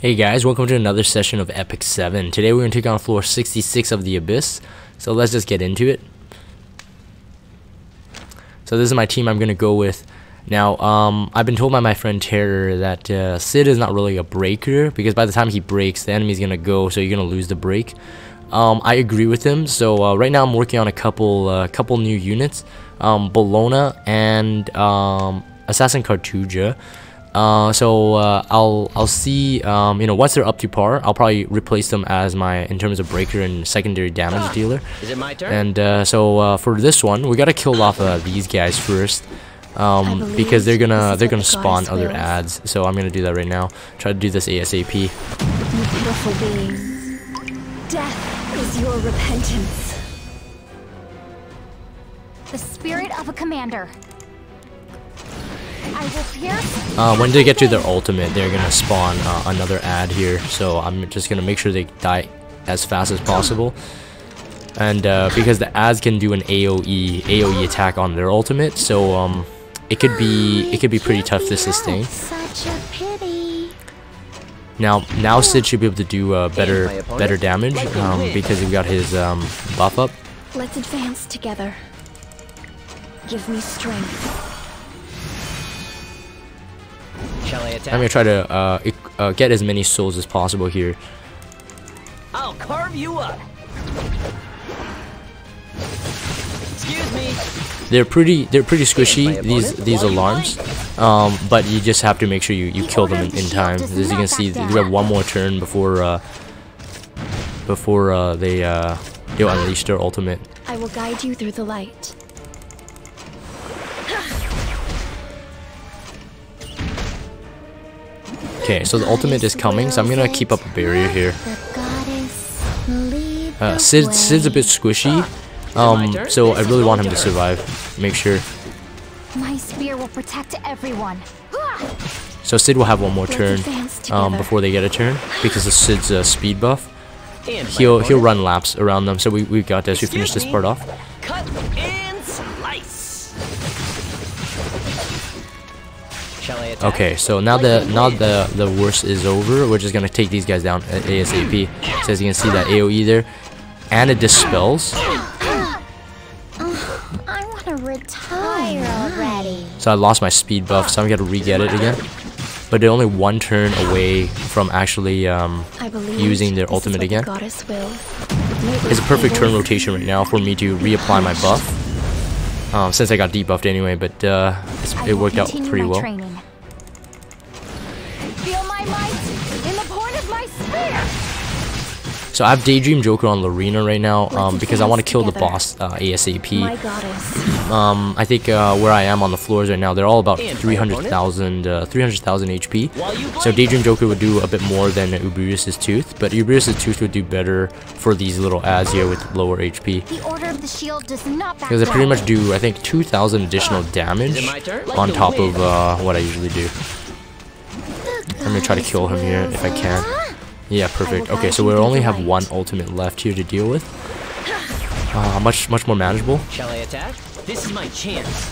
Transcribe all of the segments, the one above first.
Hey guys, welcome to another session of Epic 7. Today we're going to take on floor 66 of the Abyss. So let's just get into it. So this is my team I'm going to go with. Now, I've been told by my friend Terror that Sid is not really a breaker, because by the time he breaks, the enemy's going to go, so you're going to lose the break. I agree with him. So right now I'm working on a couple new units, Bologna and Assassin Cartuja. I'll see, once they're up to par, I'll probably replace them as in terms of breaker and secondary damage dealer. Is it my turn? And for this one, we gotta kill off these guys first, because they're gonna spawn other ads. So I'm gonna do that right now. Try to do this ASAP. You pitiful beings, death is your repentance. The spirit of a commander. I will pierce. When they get to their ultimate, they're gonna spawn another ad here. So I'm just gonna make sure they die as fast as possible. And because the ads can do an AOE attack on their ultimate, so it could be pretty tough to sustain. Such a pity. Now Sid should be able to do better damage because he got his buff up. Let's advance together. Give me strength. Shall I attack? I'm gonna try to get as many souls as possible here. I'll carve you up. Excuse me. They're pretty squishy, these alarms, but you just have to make sure you kill them in time. As you can see, we have one more turn before they'll unleash their ultimate. I will guide you through the light. Okay, so the ultimate is coming, so I'm gonna keep up a barrier here. Sid's a bit squishy, so I really want him to survive. Make sure. My spear will protect everyone. So Sid will have one more turn before they get a turn, because of Sid's speed buff. He'll run laps around them. So we got this. We finished this part off. Cut and slice. Shall I attack? Okay, so now the worst is over. We're just gonna take these guys down ASAP. So as you can see that AOE there, and it dispels. I want to retire already. So I lost my speed buff, so I'm gonna re-get it again. But they're only one turn away from actually using their ultimate again. It's a perfect turn rotation right now for me to reapply my buff. Since I got debuffed anyway, but it worked out pretty well. Feel my might in the point of my spear. So I have Daydream Joker on Lorena right now because I want to kill the boss ASAP. My goddess. I think where I am on the floors right now, they're all about 300,000 HP. So Daydream Joker would do a bit more than Uberius' Tooth, but Uberius' Tooth would do better for these little ads here with lower HP. The order of the shield does not back Because I pretty down. much do, I think, 2,000 additional damage on top of what I usually do. I'm gonna try to kill him here if I can. Yeah, perfect. Okay, so we only have one ultimate left here to deal with. Much more manageable. Shall I attack? This is my chance.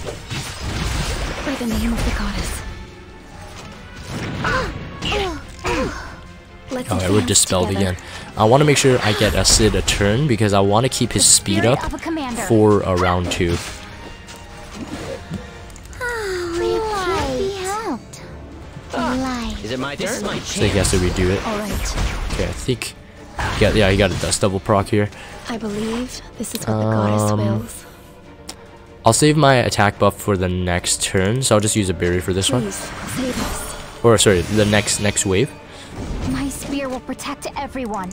By the name of the goddess. Okay, we're dispelled again. I want to make sure I get Sid a turn because I want to keep his speed up for round 2. Is it my turn? This is my chance. So he has to redo it. Alright. Okay, I think. Yeah, he got a dust double proc here. I believe this is what the goddess wills. I'll save my attack buff for the next turn, so I'll just use a berry for this one. Please, save us. Or sorry, the next wave. My spear will protect everyone.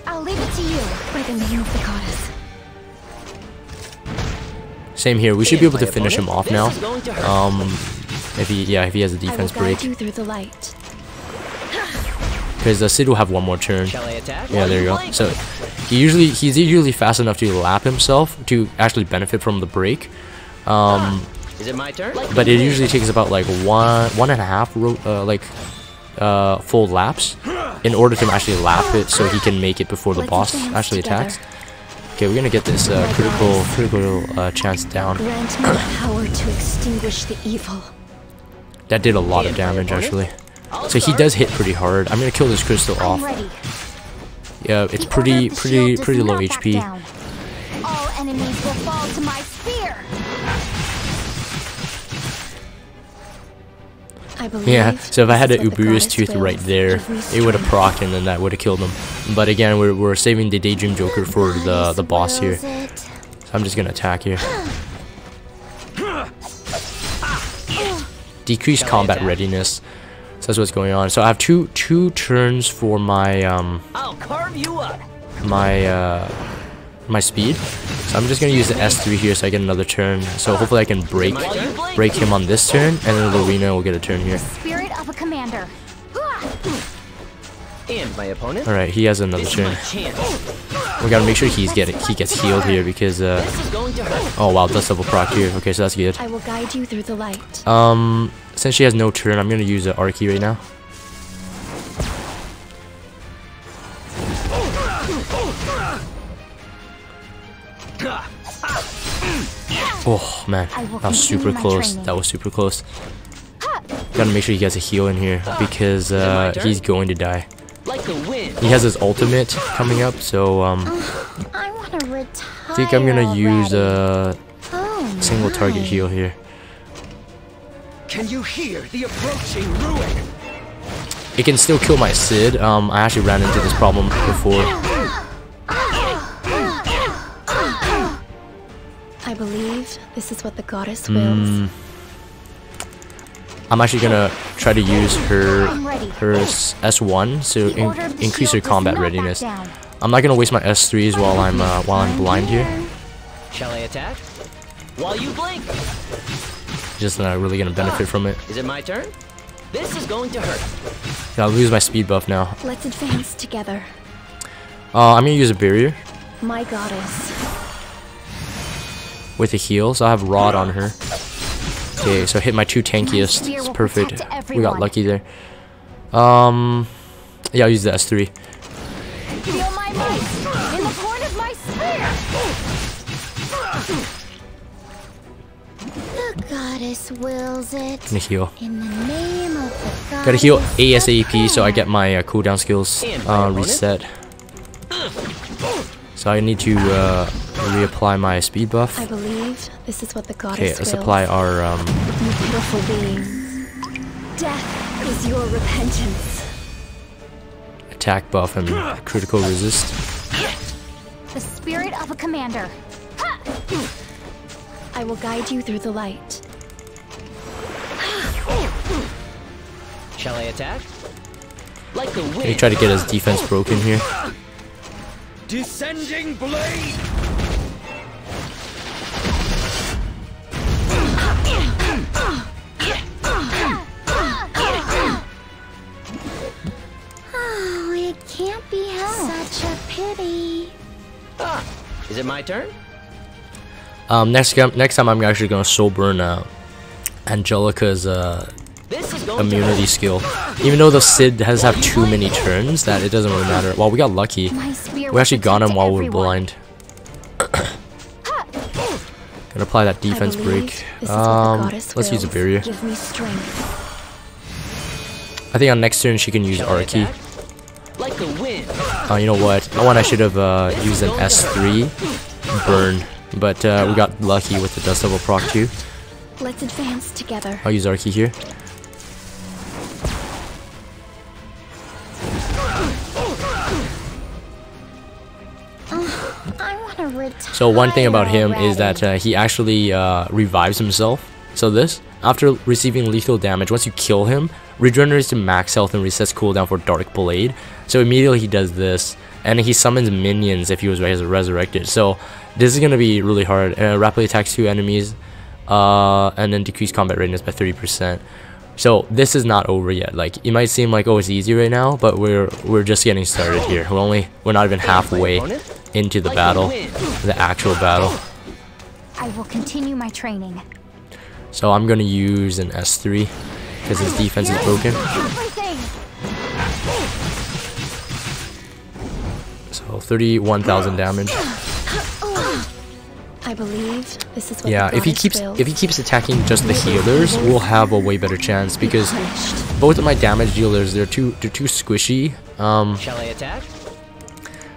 I'll leave it to you. By the name of the goddess. Same here. We should be able to finish him off now. This is going to hurt. If he has a defense I will guide break, you through the light. because Sid will have one more turn. Shall I attack? Yeah, there you go. So he's usually fast enough to lap himself to actually benefit from the break. Is it my turn? But it usually takes about like one and a half full laps in order to actually lap it, so he can make it before the boss actually attacks. Okay, we're gonna get this critical chance down. Grant me the power to extinguish the evil. That did a lot of damage actually. So he does hit pretty hard. I'm gonna kill this crystal I'm off. ready. Yeah, it's The order of the shield does pretty low not back HP. down. All enemies will fall to my spear. I believe Yeah, so if I had this an is what the Uberi's goddess Tooth right wills. there, Give me it would have strength. procced and then that would have killed him. But again, we're saving the Daydream Joker for the boss here. Wills it. So I'm just gonna attack here. Decrease combat readiness. So that's what's going on. So I have two turns for my I'll carve you up. my speed. So I'm just gonna use the S3 here so I get another turn. So hopefully I can break him on this turn, and then Lorena will get a turn here. Spirit of a commander. And my opponent. All right, he has another This is turn. my chance. We gotta make sure he gets healed here because This is going to hurt. oh wow, dust double proc here. Okay, so that's good. I will guide you through the light. Since she has no turn, I'm gonna use the Archie right now. Oh man, I will that was super continue my close. training. That was super close. Gotta make sure he gets a heal in here because my turn? he's going to die. Like the wind. He has his ultimate coming up, so I want to retire. I think I'm gonna use already. a Oh, single target my. heal here. Can you hear the approaching ruin? It can still kill my Sid. I actually ran into this problem before. I believe this is what the goddess wills. I'm actually gonna try to use her I'm ready. S1 so The order of the increase her shield does combat not back readiness. down. I'm not gonna waste my S3s while I'm blind here. Shall I attack? While you blink. Just really gonna benefit from it. Is it my turn? This is going to hurt. I'll lose my speed buff now. Let's advance together. I'm gonna use a barrier My goddess. with a heal, so I have Rod on her. Okay, so hit my two tankiest. spear It's will perfect. protect We got everyone. lucky there. Yeah, I'll use the S3. Feel my might in the point of my spear. The goddess wills it. Gonna heal. In the name of the goddess. Gotta heal of ASAP so I command. get my cooldown skills And my opponent? reset. So I need to reapply my speed buff. I believe this is what the goddess Okay, wills. let's apply our You pitiful beings. Death is your repentance. attack buff and critical resist. The spirit of a commander. I will guide you through the light. Shall I attack? Like the wind. Can he try to get his defense broken here? Descending blade. Oh, it can't be helped. Such a pity. Is it my turn? Next time I'm actually gonna soul burn Angelica's This is going immunity skill. Even though the Sid has have too many turns, that it doesn't really matter. Well, we got lucky. My spear We will actually got him protect while we were everyone. blind. Gonna apply that defense I believe break. this is what the goddess Let's use a wills. barrier. Give me strength. I think on next turn she can use Shall I Archie. attack? Like the wind. You know what? I should have used an S3 burn, but we got lucky with the dust level proc too. Let's advance together. I'll use Archie here. I want to retire. So one thing about him is already. that he actually revives himself. So this, after receiving lethal damage, once you kill him, regenerates to max health and resets cooldown for Dark Blade. So immediately he does this, and he summons minions if he was resurrected. So this is gonna be really hard. Rapidly attacks 2 enemies, and then decrease combat readiness by 30%. So this is not over yet. Like, it might seem like, oh, it's easy right now, but we're just getting started here. We're not even halfway into the battle, the actual battle. I will continue my training. So I'm gonna use an S3 because his defense is broken. Everything. So 31,000 damage. I believe this is what Yeah, the if he goddess keeps attacking just the healers, we'll have a way better chance because punished. both of my damage dealers, they're too squishy. Shall I attack?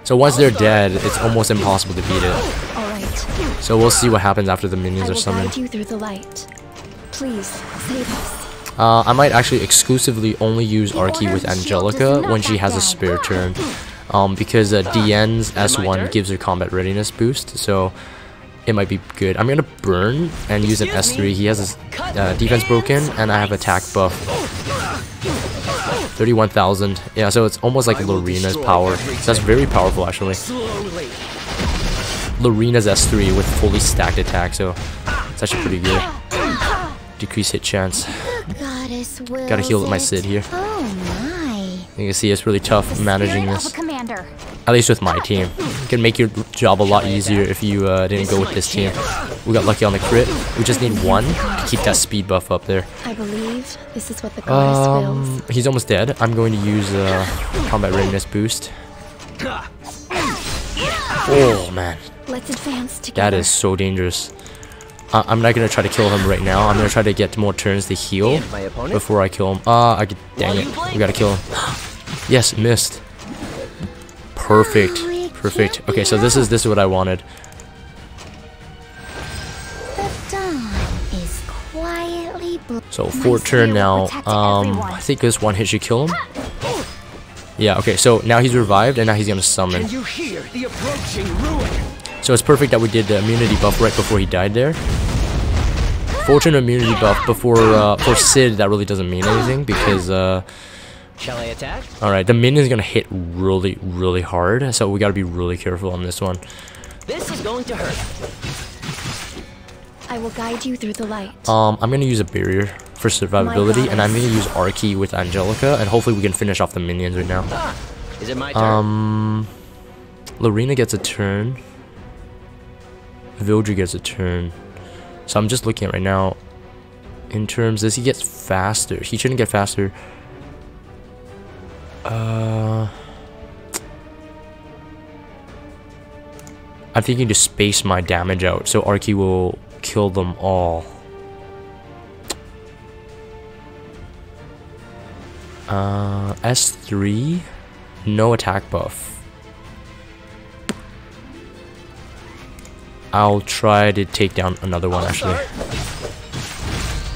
So once they're dead, it's almost impossible to beat it. All right. So we'll see what happens after the minions I are will summoned. guide you through the light. Please save us. I might actually exclusively only use Archie with Angelica when she has a spare turn. Because DN's S1 gives her combat readiness boost, so it might be good. I'm gonna burn and use an S3. He has his defense broken, and I have attack buff. 31,000. Yeah, so it's almost like Lorena's power. So that's very powerful, actually. Lorena's S3 with fully stacked attack, so it's actually pretty good. Decrease hit chance. Goddess wills Gotta heal my it. Sid here. Oh my. You can see it's really tough managing Spirit of this. a commander. At least with my team. It can make your job a lot easier if you didn't go with this team. We got lucky on the crit. We just need one to keep that speed buff up there. I believe this is what the goddess wills. He's almost dead. I'm going to use combat readiness boost. Oh man, Let's advance together. that is so dangerous. I'm not gonna try to kill him right now. I'm gonna try to get more turns to heal And my opponent? before I kill him. Dang it, we gotta kill him. Yes, missed. Perfect, perfect. Okay, so this is what I wanted. The dawn is quietly So 4 turn now. I think this one hit should kill him. Yeah. Okay. So now he's revived, and now he's gonna summon. Can you hear the approaching ruin? So it's perfect that we did the immunity buff right before he died there. Fortune immunity buff before for Sid, that really doesn't mean anything because Shall I attack? alright, the minion's gonna hit really, really hard, so we gotta be really careful on this one. This is going to hurt. I will guide you through the light. I'm gonna use a barrier for survivability, and I'm gonna use Archie with Angelica, and hopefully we can finish off the minions right now. Is it my turn? Lorena gets a turn. Vildred gets a turn. So I'm just looking at right now. In terms, as he gets faster, he shouldn't get faster. I'm thinking to space my damage out so Archie will kill them all. S3, no attack buff. I'll try to take down another one actually.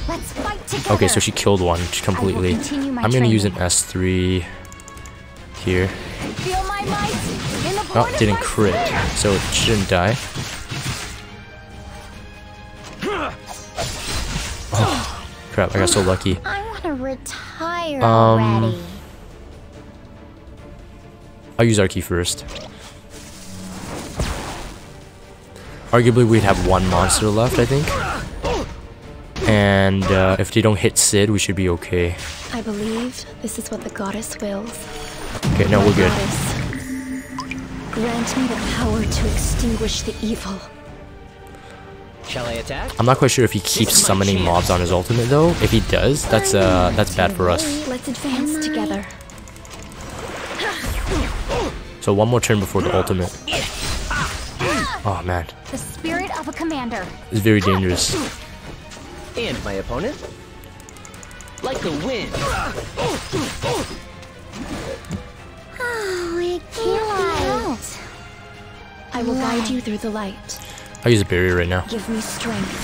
Let's fight together. Okay, so she killed one completely. I'm gonna use an S3 here. Feel my might in the Oh, blood didn't of my crit, spear. so it shouldn't die. Oh, crap, I got so lucky. I want to retire Um, already. I'll use Archie first. Arguably, we'd have one monster left, I think. And if they don't hit Sid, we should be okay. I believe this is what the goddess wills. Okay, no, we're good. Goddess, grant me the power to extinguish the evil. Shall I attack? I'm not quite sure if he keeps summoning mobs on his ultimate though. If he does, that's bad for us. Let's advance together. So one more turn before the ultimate. Oh man, The spirit of a commander. it's very dangerous. And my opponent? Like the wind. Oh, it can't. I will guide you through the light. I'll use a barrier right now. Give me strength.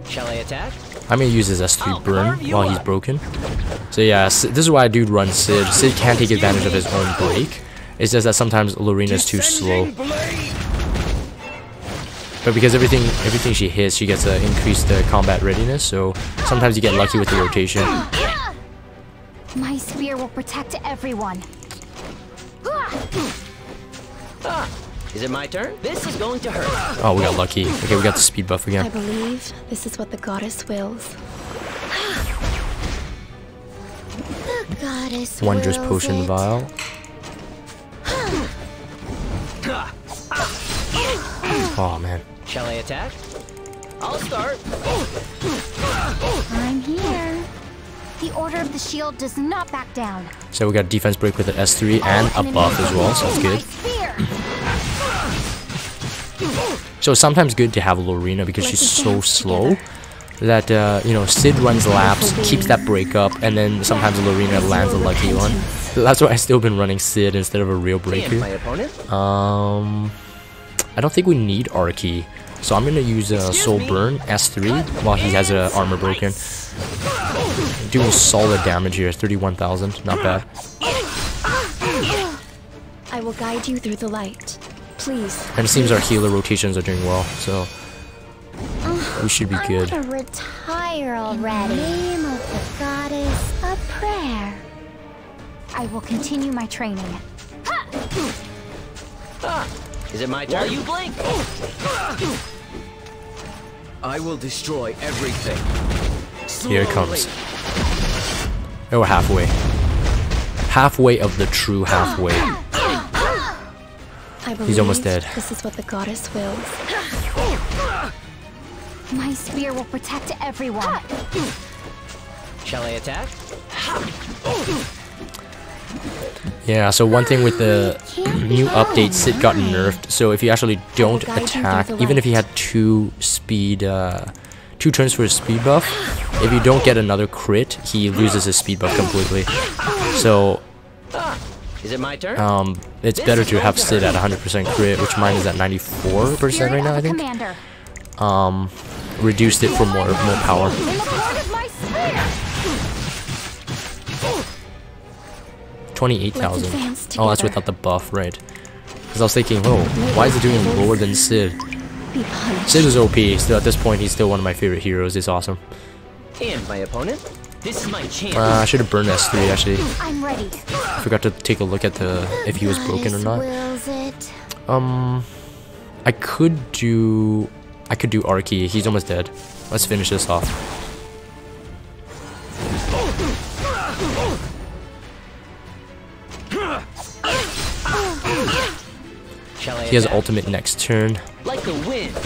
Shall I attack? I'm gonna use his S3 burn while he's broken. So yeah, this is why I do run Sid. Sid can't take advantage of his own break. It's just that sometimes Lorena's too slow. But because everything she hits, she gets increased combat readiness, so sometimes you get lucky with the rotation. My spear will protect everyone. Is it my turn? This is going to hurt. Oh, we got lucky. Okay, we got the speed buff I again. believe this is what the goddess wills. The goddess Wondrous wills potion it. vial. Oh man. Shall I attack? I'll start. I'm here. The Order of the Shield does not back down. So we got defense break with an S3 and a buff as well, so that's My good. spear. So it's sometimes good to have Lorena because she's so slow that, you know, Sid runs laps, keeps that break up, and then sometimes Lorena lands a lucky one. So that's why I've still been running Sid instead of a real breaker. I don't think we need Arky, so I'm gonna use Soul Burn S3 while he has a armor broken. Doing solid damage here, 31,000, not bad. I will guide you through the light. Please. And it seems our healer rotations are doing well, so we should be good. I want to retire already. In the name of the goddess, a prayer. I will continue my training. Is it my turn? While you blink. I will destroy everything. Here it comes. Oh, we're halfway. Halfway of the true halfway. He's almost dead. This is what the goddess wills. My spear will protect everyone. Shall I attack? Yeah, so one thing with the new update, Sid got nerfed. So if you actually don't attack, even if he had two turns for his speed buff, if you don't get another crit, he loses his speed buff completely. So is it my turn? It's better to have Sid at 100% crit, which mine is at 94% right now, I think. Reduced it for more power. 28,000. Oh, that's without the buff, right? Because I was thinking, oh, why is it doing lower than Sid? Sid is OP, so at this point he's still one of my favorite heroes. It's awesome. And my opponent? This is my chance. I should have burned S3 actually. I'm ready. Forgot to take a look at if he was broken or not. I could do Arky. He's almost dead. Let's finish this off. He has ultimate next turn. Like the wind.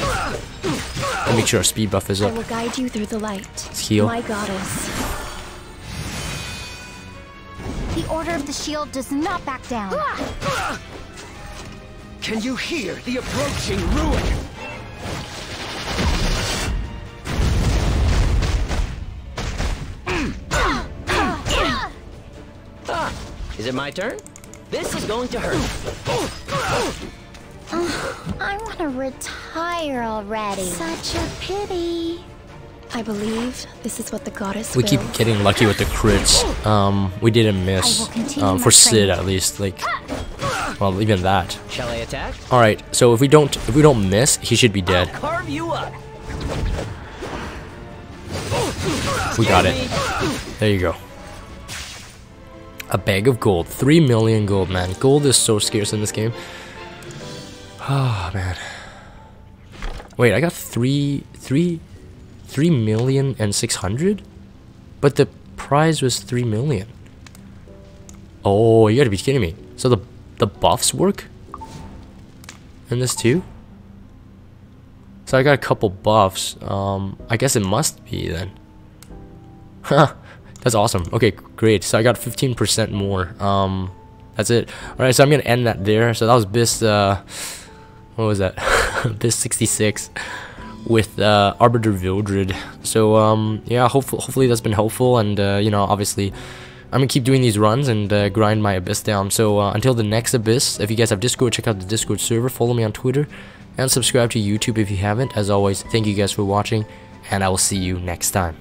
And make sure our speed buff is up. I will guide you through the light. Let's heal. My goddess. The Order of the Shield does not back down. Can you hear the approaching ruin? Is it my turn? This is going to hurt. I want to retire already. Such a pity. I believe this is what the goddess We keep wills. getting lucky with the crits. We didn't miss. For Sid at least. Like, well, even that. Shall I attack? All right. So if we don't miss, he should be dead. I'll carve you up. We got it. There you go. A bag of gold. 3 million gold, man. Gold is so scarce in this game. Oh, man. Wait, I got 3,600,000? But the prize was 3 million. Oh, you gotta be kidding me. So the buffs work? In this too? So I got a couple buffs. I guess it must be then. Huh. That's awesome. Okay, great. So I got 15% more. That's it. Alright, so I'm gonna end that there. So that was BIS what was that? BIS 66 with Arbiter Vildred. So yeah, hopefully that's been helpful, and you know, obviously I'm gonna keep doing these runs and grind my Abyss down. So until the next Abyss, if you guys have Discord, check out the Discord server, follow me on Twitter, and subscribe to YouTube if you haven't. As always, thank you guys for watching, and I will see you next time.